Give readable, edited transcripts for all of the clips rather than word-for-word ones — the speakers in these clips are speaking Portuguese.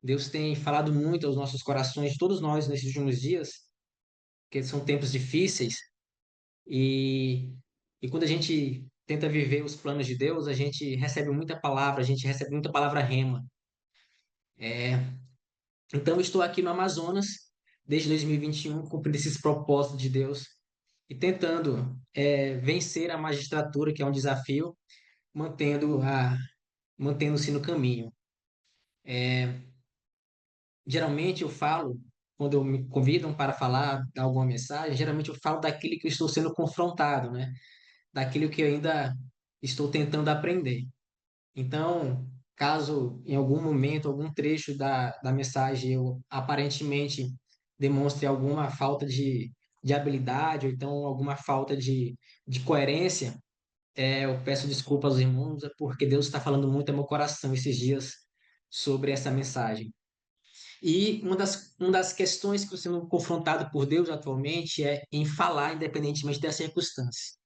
Deus tem falado muito aos nossos corações, todos nós, nesses últimos dias, que são tempos difíceis, e, e quando a gente tenta viver os planos de Deus, a gente recebe muita palavra, a gente recebe muita palavra rema. Então, eu estou aqui no Amazonas, desde 2021, cumprindo esses propósitos de Deus e tentando vencer a magistratura, que é um desafio, mantendo mantendo-se no caminho. Geralmente eu falo, quando me convidam para falar, dar alguma mensagem, geralmente eu falo daquilo que eu estou sendo confrontado, né? Daquilo que eu ainda estou tentando aprender. Então, caso em algum momento, algum trecho da mensagem eu aparentemente demonstre alguma falta de habilidade, ou então alguma falta de coerência, eu peço desculpas aos irmãos, é porque Deus está falando muito ao meu coração esses dias sobre essa mensagem. E uma das questões que eu estou sendo confrontado por Deus atualmente é em falar independentemente das circunstâncias.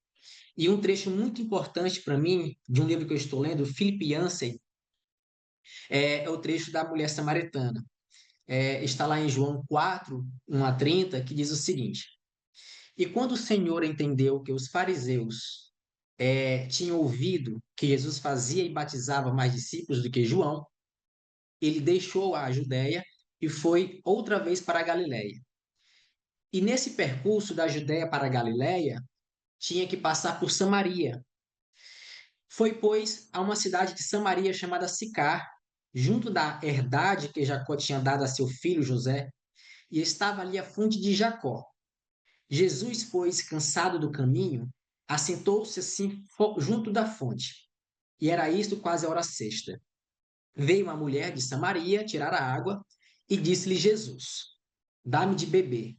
E um trecho muito importante para mim, de um livro que eu estou lendo, Philip Yancey, é o trecho da mulher samaritana. Está lá em João 4, 1 a 30, que diz o seguinte: E quando o Senhor entendeu que os fariseus tinham ouvido que Jesus fazia e batizava mais discípulos do que João, ele deixou a Judéia e foi outra vez para a Galiléia. E nesse percurso da Judéia para a Galiléia, tinha que passar por Samaria. Foi, pois, a uma cidade de Samaria chamada Sicar, junto da herdade que Jacó tinha dado a seu filho José, e estava ali a fonte de Jacó. Jesus, pois, cansado do caminho, assentou-se assim junto da fonte. E era isto quase a hora sexta. Veio uma mulher de Samaria tirar a água e disse-lhe Jesus: Dá-me de beber,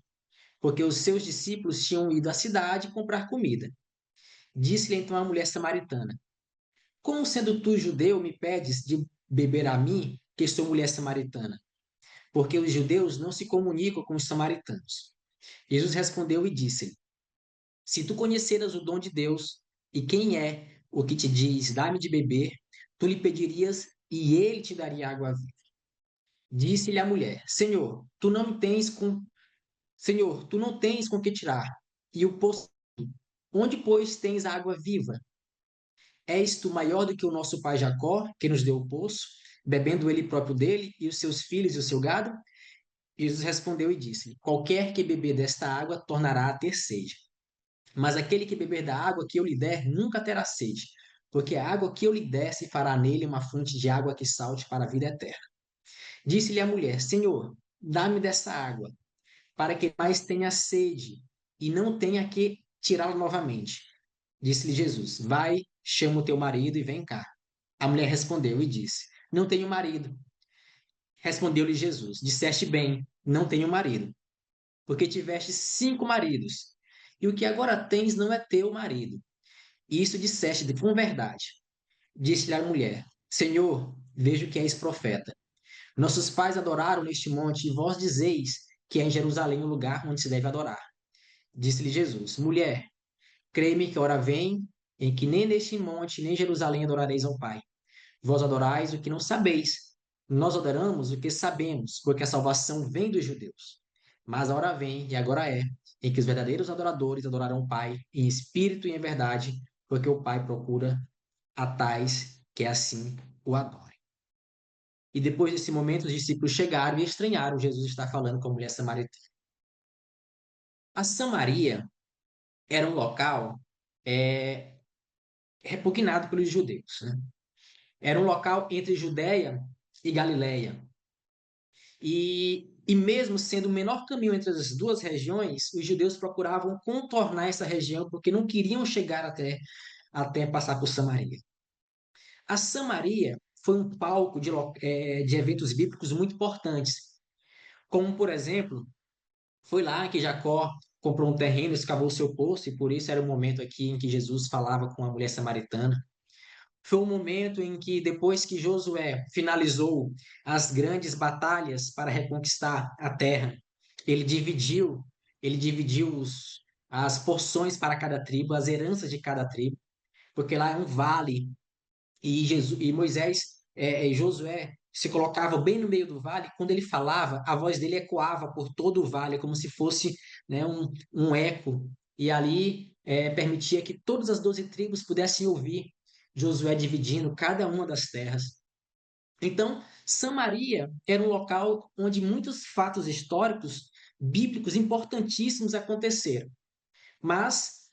porque os seus discípulos tinham ido à cidade comprar comida. Disse-lhe então a mulher samaritana: Como sendo tu judeu me pedes de beber a mim, que sou mulher samaritana? Porque os judeus não se comunicam com os samaritanos. Jesus respondeu e disse-lhe: Se tu conheceras o dom de Deus e quem é o que te diz, dá-me de beber, tu lhe pedirias e ele te daria água viva. Disse-lhe a mulher: Senhor, tu não tens com que tirar. E o poço, onde pois tens a água viva? És tu maior do que o nosso pai Jacó, que nos deu o poço, bebendo ele próprio dele e os seus filhos e o seu gado? Jesus respondeu e disse: Qualquer que beber desta água tornará a ter sede. Mas aquele que beber da água que eu lhe der nunca terá sede, porque a água que eu lhe der se fará nele uma fonte de água que salte para a vida eterna. Disse-lhe a mulher: Senhor, dá-me dessa água, para que mais tenha sede e não tenha que tirá-la novamente. Disse-lhe Jesus: Vai, chama o teu marido e vem cá. A mulher respondeu e disse: Não tenho marido. Respondeu-lhe Jesus: Disseste bem, não tenho marido, porque tiveste 5 maridos, e o que agora tens não é teu marido. E isso disseste com verdade. Disse-lhe a mulher: Senhor, vejo que és profeta. Nossos pais adoraram neste monte, e vós dizeis que é em Jerusalém o lugar onde se deve adorar. Disse-lhe Jesus: Mulher, crê-me que a hora vem em que nem neste monte, nem em Jerusalém adorareis ao Pai. Vós adorais o que não sabeis. Nós adoramos o que sabemos, porque a salvação vem dos judeus. Mas a hora vem, e agora é, em que os verdadeiros adoradores adorarão o Pai em espírito e em verdade, porque o Pai procura a tais que assim o adorem. E depois desse momento, os discípulos chegaram e estranharam Jesus estar falando com a mulher samaritana. A Samaria era um local é, repugnado pelos judeus, né? Era um local entre Judéia e Galiléia. E mesmo sendo o menor caminho entre as duas regiões, os judeus procuravam contornar essa região porque não queriam chegar até passar por Samaria. A Samaria foi um palco de eventos bíblicos muito importantes, como, por exemplo, foi lá que Jacó comprou um terreno, escavou seu poço, e por isso era o momento aqui em que Jesus falava com a mulher samaritana. Foi um momento em que, depois que Josué finalizou as grandes batalhas para reconquistar a terra, ele dividiu, ele dividiu as porções para cada tribo, as heranças de cada tribo, porque lá é um vale, e Moisés Josué se colocava bem no meio do vale, quando ele falava, a voz dele ecoava por todo o vale, como se fosse, né, um eco, e ali permitia que todas as 12 tribos pudessem ouvir Josué dividindo cada uma das terras. Então, Samaria era um local onde muitos fatos históricos, bíblicos importantíssimos aconteceram. Mas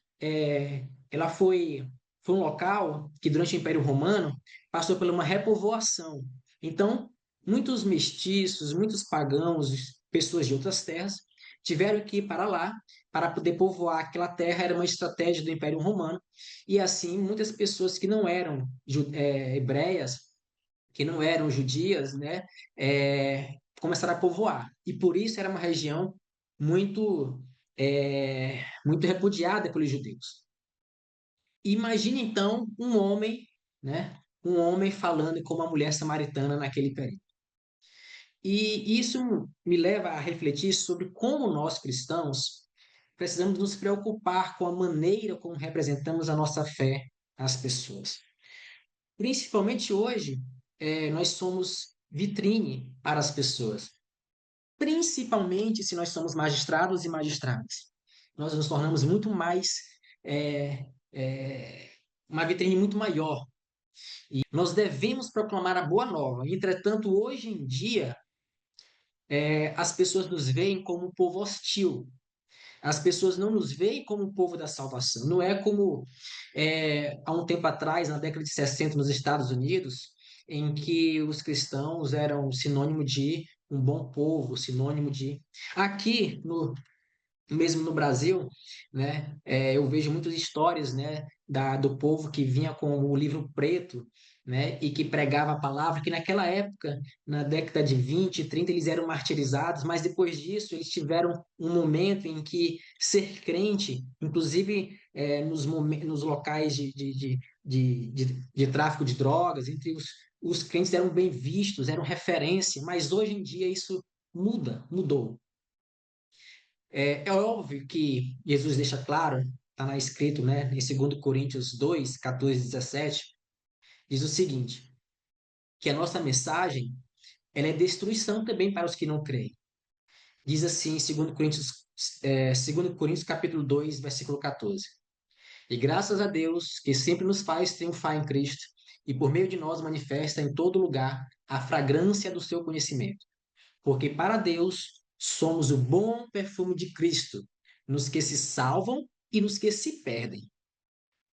ela foi um local que, durante o Império Romano, passou por uma repovoação. Então, muitos mestiços, muitos pagãos, pessoas de outras terras, tiveram que ir para lá para poder povoar aquela terra. Era uma estratégia do Império Romano. E assim, muitas pessoas que não eram hebreias, que não eram judias, né, começaram a povoar. E por isso era uma região muito repudiada pelos judeus. Imagine então um homem, né, um homem falando com uma mulher samaritana naquele período. E isso me leva a refletir sobre como nós cristãos precisamos nos preocupar com a maneira como representamos a nossa fé às pessoas. Principalmente hoje, nós somos vitrine para as pessoas. Principalmente se nós somos magistrados e magistradas. Nós nos tornamos muito mais, é, é, uma vitrine muito maior. E nós devemos proclamar a boa nova. Entretanto, hoje em dia, as pessoas nos veem como um povo hostil. As pessoas não nos veem como um povo da salvação. Não é como há um tempo atrás, na década de 60, nos Estados Unidos, em que os cristãos eram sinônimo de um bom povo, sinônimo de. Aqui, mesmo no Brasil, né, eu vejo muitas histórias, né, do povo que vinha com o livro preto, né, e que pregava a palavra, que naquela época, na década de 20, 30, eles eram martirizados, mas depois disso eles tiveram um momento em que ser crente, inclusive nos locais de tráfico de drogas, entre os crentes eram bem vistos, eram referência, mas hoje em dia isso mudou. É óbvio que Jesus deixa claro, está lá escrito, né, em 2 Coríntios 2, 14 e 17, diz o seguinte, que a nossa mensagem ela é destruição também para os que não creem. Diz assim em 2 Coríntios capítulo 2, versículo 14. E graças a Deus que sempre nos faz triunfar em Cristo e por meio de nós manifesta em todo lugar a fragrância do seu conhecimento. Porque para Deus somos o bom perfume de Cristo, nos que se salvam e nos que se perdem.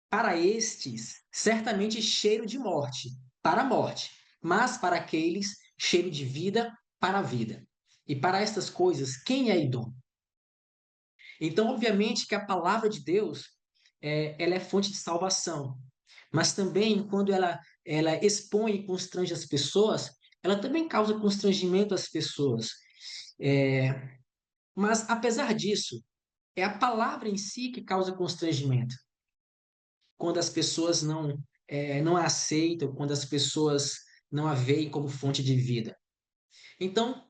Para estes, certamente cheiro de morte, para a morte, mas para aqueles, cheiro de vida, para a vida. E para estas coisas, quem é idôneo? Então, obviamente que a palavra de Deus, ela é fonte de salvação, mas também quando ela expõe e constrange as pessoas, ela também causa constrangimento às pessoas. É, mas, apesar disso, é a palavra em si que causa constrangimento. Quando as pessoas não a aceitam, quando as pessoas não a veem como fonte de vida. Então,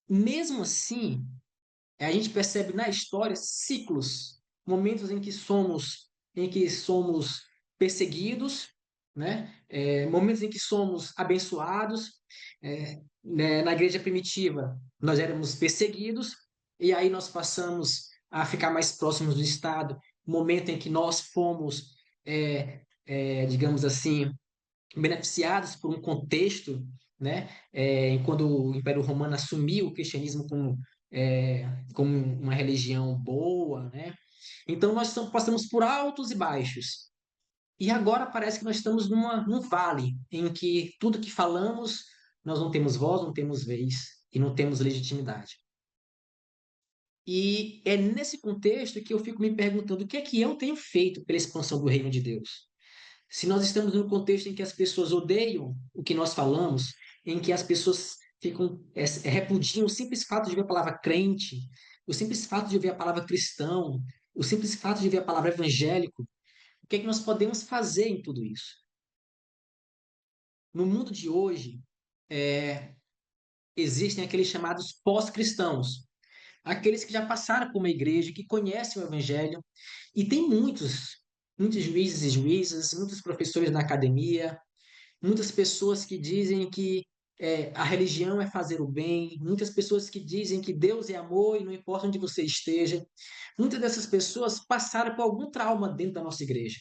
mesmo assim, a gente percebe na história ciclos, momentos em que somos perseguidos, né? Momentos em que somos abençoados. Né? Na igreja primitiva, nós éramos perseguidos, e aí nós passamos a ficar mais próximos do Estado, momento em que nós fomos, digamos assim, beneficiados por um contexto, né? Quando o Império Romano assumiu o cristianismo como uma religião boa, né? Então nós passamos por altos e baixos. E agora parece que nós estamos num vale em que tudo que falamos nós não temos voz, não temos vez e não temos legitimidade. E é nesse contexto que eu fico me perguntando o que é que eu tenho feito pela expansão do reino de Deus. Se nós estamos num contexto em que as pessoas odeiam o que nós falamos, em que as pessoas repudiam o simples fato de ver a palavra crente, o simples fato de ouvir a palavra cristão, o simples fato de ver a palavra evangélico, o que é que nós podemos fazer em tudo isso? No mundo de hoje, existem aqueles chamados pós-cristãos, aqueles que já passaram por uma igreja, que conhecem o evangelho, e tem muitos juízes e juízas, muitos professores na academia, muitas pessoas que dizem que a religião é fazer o bem, muitas pessoas que dizem que Deus é amor e não importa onde você esteja. Muitas dessas pessoas passaram por algum trauma dentro da nossa igreja.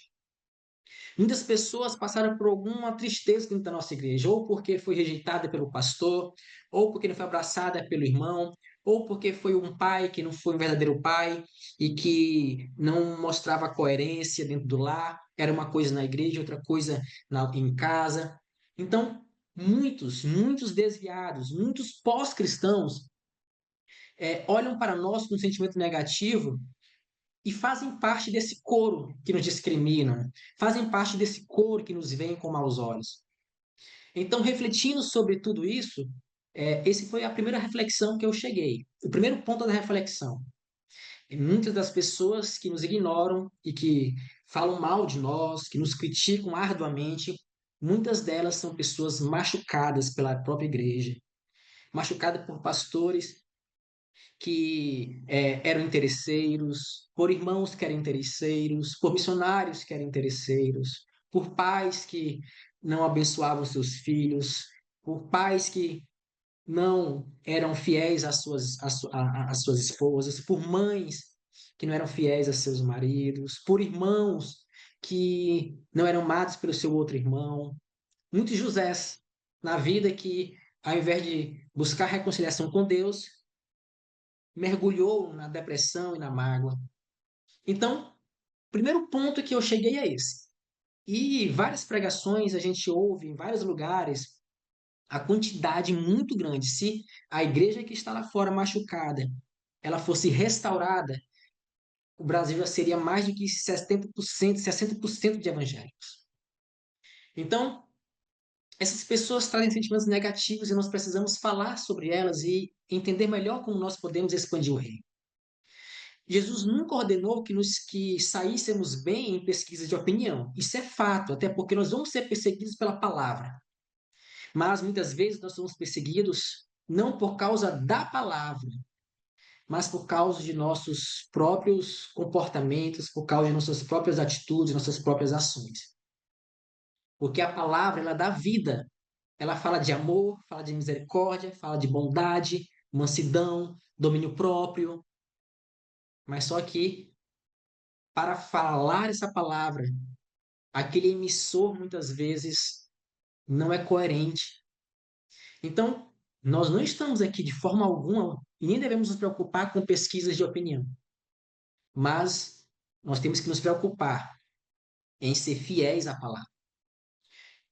Muitas pessoas passaram por alguma tristeza dentro da nossa igreja, ou porque foi rejeitada pelo pastor, ou porque não foi abraçada pelo irmão, ou porque foi um pai que não foi um verdadeiro pai e que não mostrava coerência dentro do lar, era uma coisa na igreja, outra coisa em casa. Então, muitos desviados, muitos pós-cristãos olham para nós com um sentimento negativo e fazem parte desse coro que nos discriminam, fazem parte desse coro que nos veem com maus olhos. Então, refletindo sobre tudo isso, esse foi a primeira reflexão que eu cheguei. O primeiro ponto da reflexão. E muitas das pessoas que nos ignoram e que falam mal de nós, que nos criticam arduamente, muitas delas são pessoas machucadas pela própria igreja, machucadas por pastores que eram interesseiros, por irmãos que eram interesseiros, por missionários que eram interesseiros, por pais que não abençoavam seus filhos, por pais que não eram fiéis às suas esposas, por mães que não eram fiéis a seus maridos, por irmãos que não eram amados pelo seu outro irmão. Muitos Josés na vida que, ao invés de buscar reconciliação com Deus, mergulhou na depressão e na mágoa. Então, o primeiro ponto que eu cheguei é esse. E várias pregações a gente ouve em vários lugares, a quantidade muito grande. Se a igreja que está lá fora machucada, ela fosse restaurada, o Brasil já seria mais do que 70%, 60% de evangélicos. Então, essas pessoas trazem sentimentos negativos e nós precisamos falar sobre elas e entender melhor como nós podemos expandir o reino. Jesus nunca ordenou que saíssemos bem em pesquisa de opinião. Isso é fato, até porque nós vamos ser perseguidos pela palavra. Mas muitas vezes nós somos perseguidos não por causa da palavra, mas por causa de nossos próprios comportamentos, por causa de nossas próprias atitudes, nossas próprias ações. Porque a palavra, ela dá vida. Ela fala de amor, fala de misericórdia, fala de bondade, mansidão, domínio próprio. Mas só que para falar essa palavra, aquele emissor muitas vezes não é coerente. Então, nós não estamos aqui de forma alguma e nem devemos nos preocupar com pesquisas de opinião, mas nós temos que nos preocupar em ser fiéis à palavra.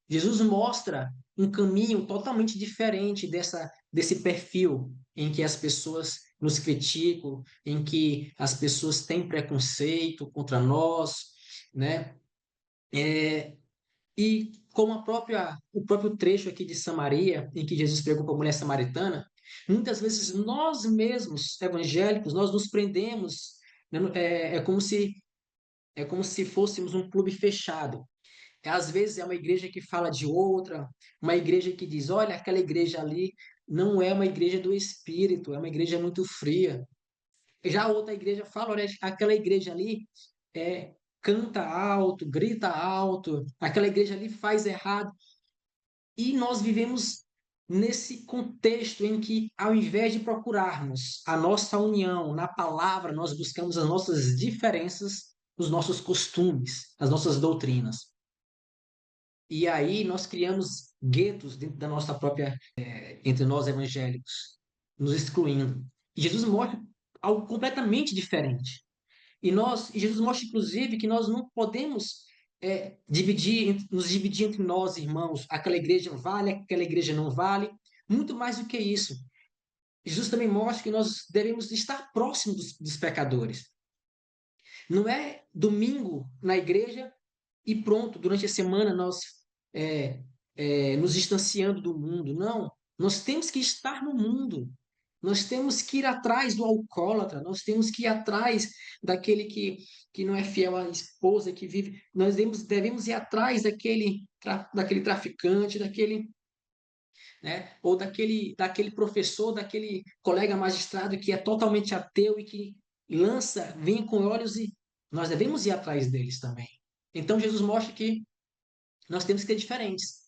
Jesus mostra um caminho totalmente diferente desse perfil em que as pessoas nos criticam, em que as pessoas têm preconceito contra nós, né? E como o próprio trecho aqui de Samaria, em que Jesus pregou para a mulher samaritana, muitas vezes nós mesmos, evangélicos, nós nos prendemos, né, é como se fôssemos um clube fechado. Às vezes é uma igreja que fala de outra, uma igreja que diz, olha, aquela igreja ali não é uma igreja do Espírito, é uma igreja muito fria. Já a outra igreja fala, olha, aquela igreja ali canta alto, grita alto, aquela igreja ali faz errado. E nós vivemos nesse contexto em que, ao invés de procurarmos a nossa união na palavra, nós buscamos as nossas diferenças, os nossos costumes, as nossas doutrinas. E aí nós criamos guetos dentro da nossa própria, entre nós evangélicos, nos excluindo. E Jesus mostra algo completamente diferente. E Jesus mostra, inclusive, que nós não podemos nos dividir entre nós, irmãos. Aquela igreja vale, aquela igreja não vale. Muito mais do que isso. Jesus também mostra que nós devemos estar próximos dos pecadores. Não é domingo na igreja e pronto, durante a semana nós é, nos distanciando do mundo. Não, nós temos que estar no mundo. Nós temos que ir atrás do alcoólatra, nós temos que ir atrás daquele que não é fiel à esposa, que vive. Nós devemos ir atrás daquele traficante, ou daquele professor, daquele colega magistrado que é totalmente ateu e que vem com olhos e nós devemos ir atrás deles também. Então Jesus mostra que nós temos que ser diferentes.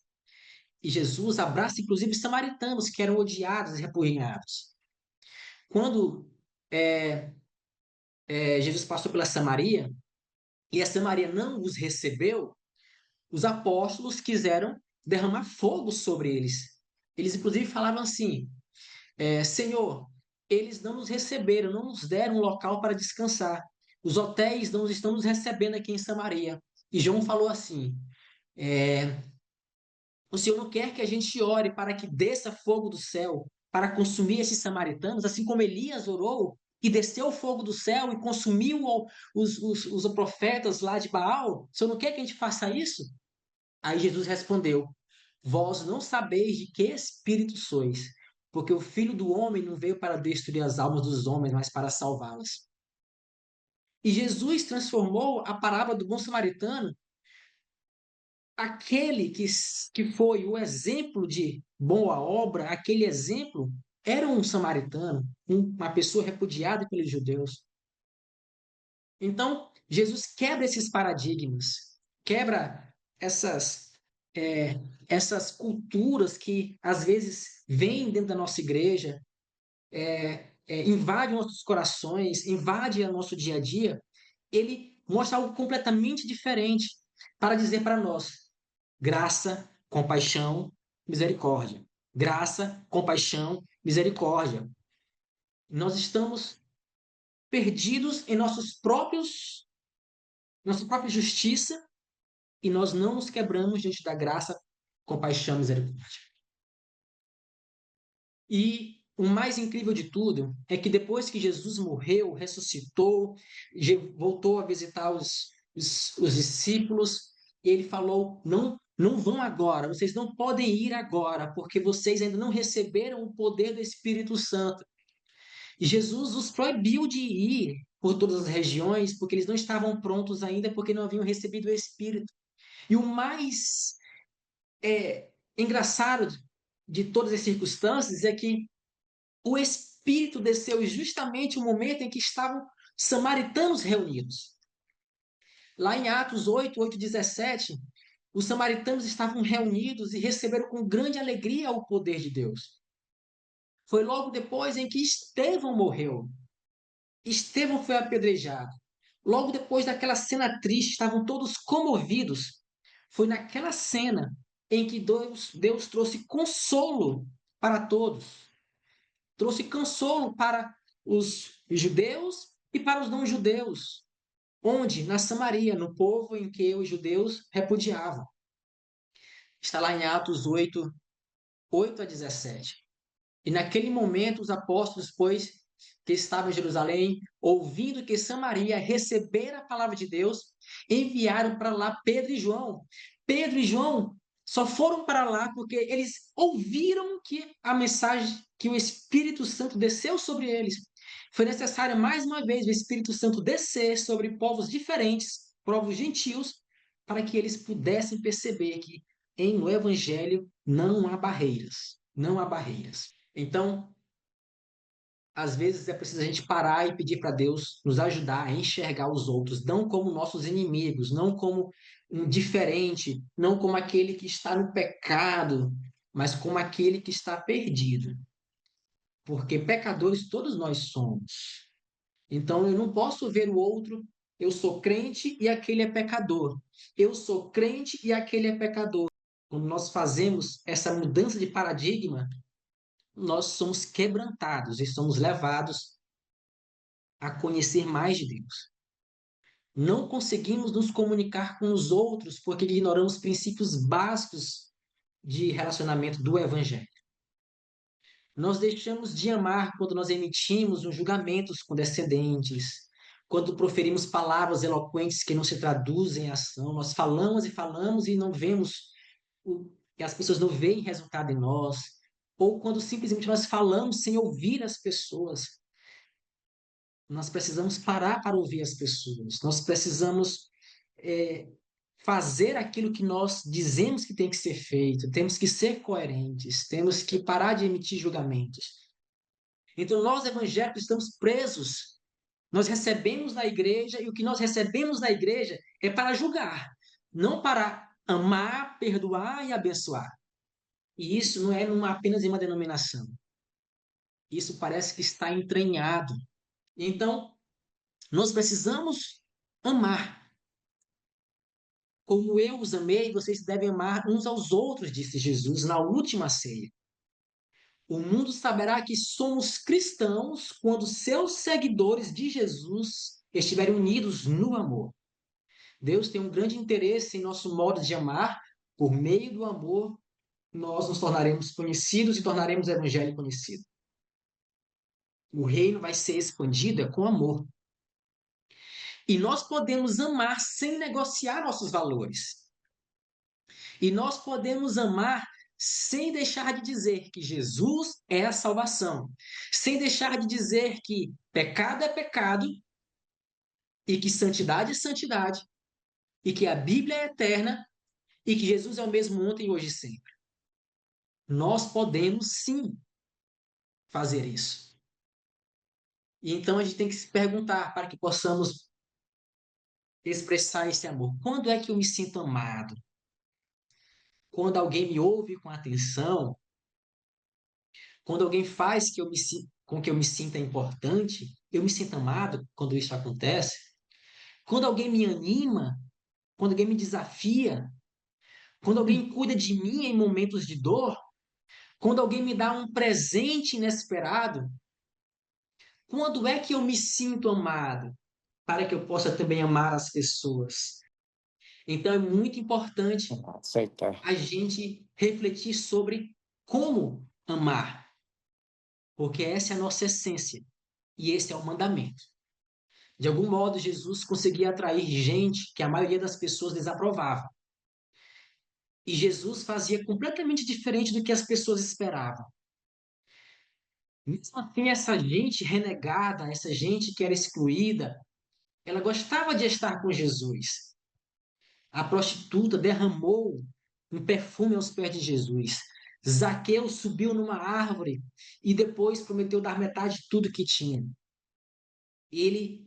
E Jesus abraça, inclusive, os samaritanos, que eram odiados e repugnados. Quando é, Jesus passou pela Samaria, e a Samaria não os recebeu, os apóstolos quiseram derramar fogo sobre eles. Eles, inclusive, falavam assim: Senhor, eles não nos receberam, não nos deram um local para descansar. Os hotéis não estão nos recebendo aqui em Samaria. E João falou assim: é, o Senhor não quer que a gente ore para que desça fogo do céu para consumir esses samaritanos, assim como Elias orou e desceu o fogo do céu e consumiu os profetas lá de Baal? O Senhor não quer que a gente faça isso? Aí Jesus respondeu: vós não sabeis de que espírito sois, porque o Filho do Homem não veio para destruir as almas dos homens, mas para salvá-las. E Jesus transformou a parábola do bom samaritano, aquele que foi o exemplo de boa obra, aquele exemplo era um samaritano, uma pessoa repudiada pelos judeus. Então, Jesus quebra esses paradigmas, quebra essas, é, essas culturas que às vezes vêm dentro da nossa igreja, invadem nossos corações, invadem o nosso dia a dia. Ele mostra algo completamente diferente para dizer para nós: graça, compaixão, misericórdia. Graça, compaixão, misericórdia. Nós estamos perdidos em nossa própria justiça, e nós não nos quebramos diante da graça, compaixão e misericórdia. E o mais incrível de tudo é que depois que Jesus morreu, ressuscitou, voltou a visitar os discípulos, e ele falou: não, não vão agora, vocês não podem ir agora, porque vocês ainda não receberam o poder do Espírito Santo. E Jesus os proibiu de ir por todas as regiões, porque eles não estavam prontos ainda, porque não haviam recebido o Espírito. E o mais engraçado de todas as circunstâncias é que o Espírito desceu justamente no momento em que estavam samaritanos reunidos. Lá em Atos 8:17, os samaritanos estavam reunidos e receberam com grande alegria o poder de Deus. Foi logo depois em que Estevão morreu. Estevão foi apedrejado. Logo depois daquela cena triste, estavam todos comovidos. Foi naquela cena em que Deus trouxe consolo para todos. Trouxe consolo para os judeus e para os não-judeus. Onde? Na Samaria, no povo em que os judeus repudiavam. Está lá em Atos 8:17. E naquele momento os apóstolos, pois, que estavam em Jerusalém, ouvindo que Samaria recebera a palavra de Deus, enviaram para lá Pedro e João. Pedro e João só foram para lá porque eles ouviram que a mensagem, que o Espírito Santo desceu sobre eles. Foi necessário mais uma vez o Espírito Santo descer sobre povos diferentes, povos gentios, para que eles pudessem perceber que no Evangelho não há barreiras. Não há barreiras. Então, às vezes é preciso a gente parar e pedir para Deus nos ajudar a enxergar os outros, não como nossos inimigos, não como um diferente, não como aquele que está no pecado, mas como aquele que está perdido. Porque pecadores todos nós somos. Então, eu não posso ver o outro, eu sou crente e aquele é pecador. Eu sou crente e aquele é pecador. Quando nós fazemos essa mudança de paradigma, nós somos quebrantados e somos levados a conhecer mais de Deus. Não conseguimos nos comunicar com os outros porque ignoramos princípios básicos de relacionamento do Evangelho. Nós deixamos de amar quando nós emitimos uns julgamentos condescendentes, quando proferimos palavras eloquentes que não se traduzem em ação. Nós falamos e falamos e não vemos, e as pessoas não veem resultado em nós. Ou quando simplesmente nós falamos sem ouvir as pessoas. Nós precisamos parar para ouvir as pessoas. Nós precisamos é, fazer aquilo que nós dizemos que tem que ser feito. Temos que ser coerentes. Temos que parar de emitir julgamentos. Então, nós evangélicos estamos presos. Nós recebemos na igreja e o que nós recebemos na igreja é para julgar, não para amar, perdoar e abençoar. E isso não é apenas em uma denominação. Isso parece que está entranhado. Então, nós precisamos amar. Como eu os amei, vocês devem amar uns aos outros, disse Jesus na última ceia. O mundo saberá que somos cristãos quando seus seguidores de Jesus estiverem unidos no amor. Deus tem um grande interesse em nosso modo de amar. Por meio do amor, nós nos tornaremos conhecidos e tornaremos o evangelho conhecido. O reino vai ser expandido com amor. E nós podemos amar sem negociar nossos valores. E nós podemos amar sem deixar de dizer que Jesus é a salvação, sem deixar de dizer que pecado é pecado e que santidade é santidade e que a Bíblia é eterna e que Jesus é o mesmo ontem, hoje e sempre. Nós podemos sim fazer isso. E então a gente tem que se perguntar para que possamos expressar esse amor. Quando é que eu me sinto amado? Quando alguém me ouve com atenção, quando alguém faz que com que eu me sinta importante, eu me sinto amado quando isso acontece. Quando alguém me anima, quando alguém me desafia, quando alguém cuida de mim em momentos de dor, quando alguém me dá um presente inesperado, quando é que eu me sinto amado para que eu possa também amar as pessoas? Então é muito importante Aceitar. a gente refletir sobre como amar, porque essa é a nossa essência e esse é o mandamento. De algum modo, Jesus conseguia atrair gente que a maioria das pessoas desaprovava. E Jesus fazia completamente diferente do que as pessoas esperavam. Mesmo assim, essa gente renegada, essa gente que era excluída, ela gostava de estar com Jesus. A prostituta derramou um perfume aos pés de Jesus. Zaqueu subiu numa árvore e depois prometeu dar metade de tudo que tinha.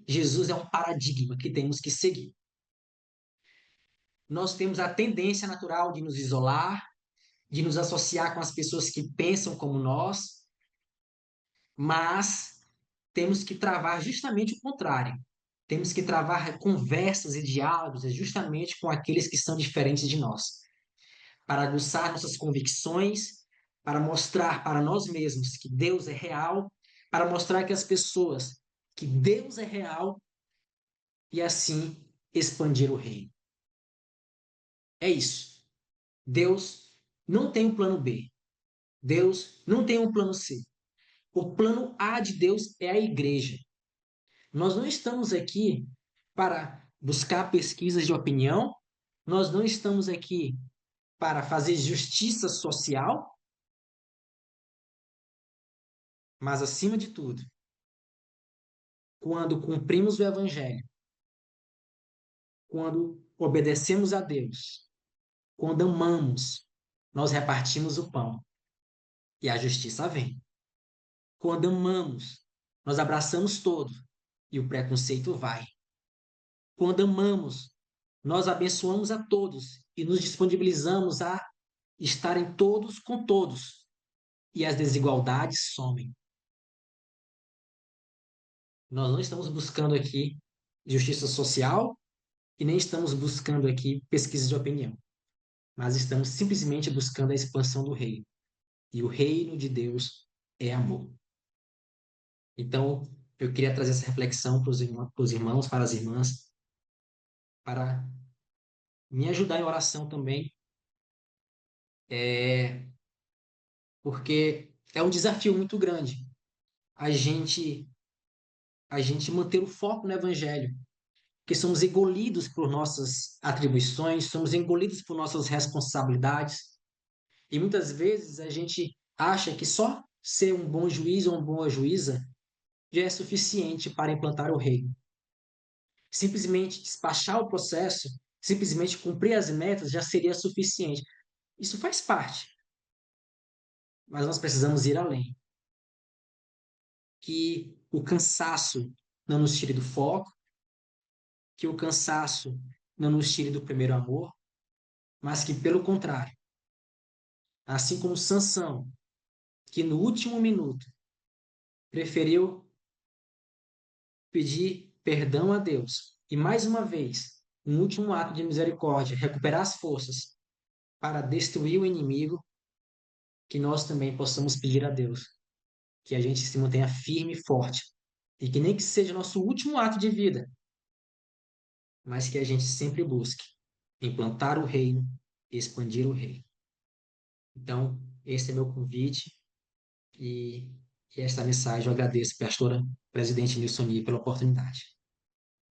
Jesus, é um paradigma que temos que seguir. Nós temos a tendência natural de nos isolar, de nos associar com as pessoas que pensam como nós, mas temos que travar justamente o contrário. Temos que travar conversas e diálogos justamente com aqueles que são diferentes de nós, para aguçar nossas convicções, para mostrar para nós mesmos que Deus é real, para mostrar que as pessoas que Deus é real e assim expandir o reino. É isso. Deus não tem um plano B. Deus não tem um plano C. O plano A de Deus é a igreja. Nós não estamos aqui para buscar pesquisas de opinião, nós não estamos aqui para fazer justiça social, mas, acima de tudo, quando cumprimos o Evangelho, quando obedecemos a Deus, quando amamos, nós repartimos o pão e a justiça vem. Quando amamos, nós abraçamos todo e o preconceito vai. Quando amamos, nós abençoamos a todos e nos disponibilizamos a estarem todos com todos e as desigualdades somem. Nós não estamos buscando aqui justiça social e nem estamos buscando aqui pesquisa de opinião, mas estamos simplesmente buscando a expansão do reino. E o reino de Deus é amor. Então, eu queria trazer essa reflexão para os irmãos, para as irmãs, para me ajudar em oração também, porque é um desafio muito grande a gente manter o foco no evangelho, porque somos engolidos por nossas atribuições, somos engolidos por nossas responsabilidades, e muitas vezes a gente acha que só ser um bom juiz ou uma boa juíza já é suficiente para implantar o reino. Simplesmente despachar o processo, simplesmente cumprir as metas já seria suficiente. Isso faz parte, mas nós precisamos ir além. Que o cansaço não nos tire do foco, que o cansaço não nos tire do primeiro amor, mas que, pelo contrário, assim como Sansão, que no último minuto preferiu pedir perdão a Deus e mais uma vez, um último ato de misericórdia, recuperar as forças para destruir o inimigo, que nós também possamos pedir a Deus que a gente se mantenha firme e forte e que nem que seja nosso último ato de vida, mas que a gente sempre busque implantar o reino, expandir o reino. Então, esse é meu convite e, esta mensagem eu agradeço, pastora presidente Nilson Lee, pela oportunidade.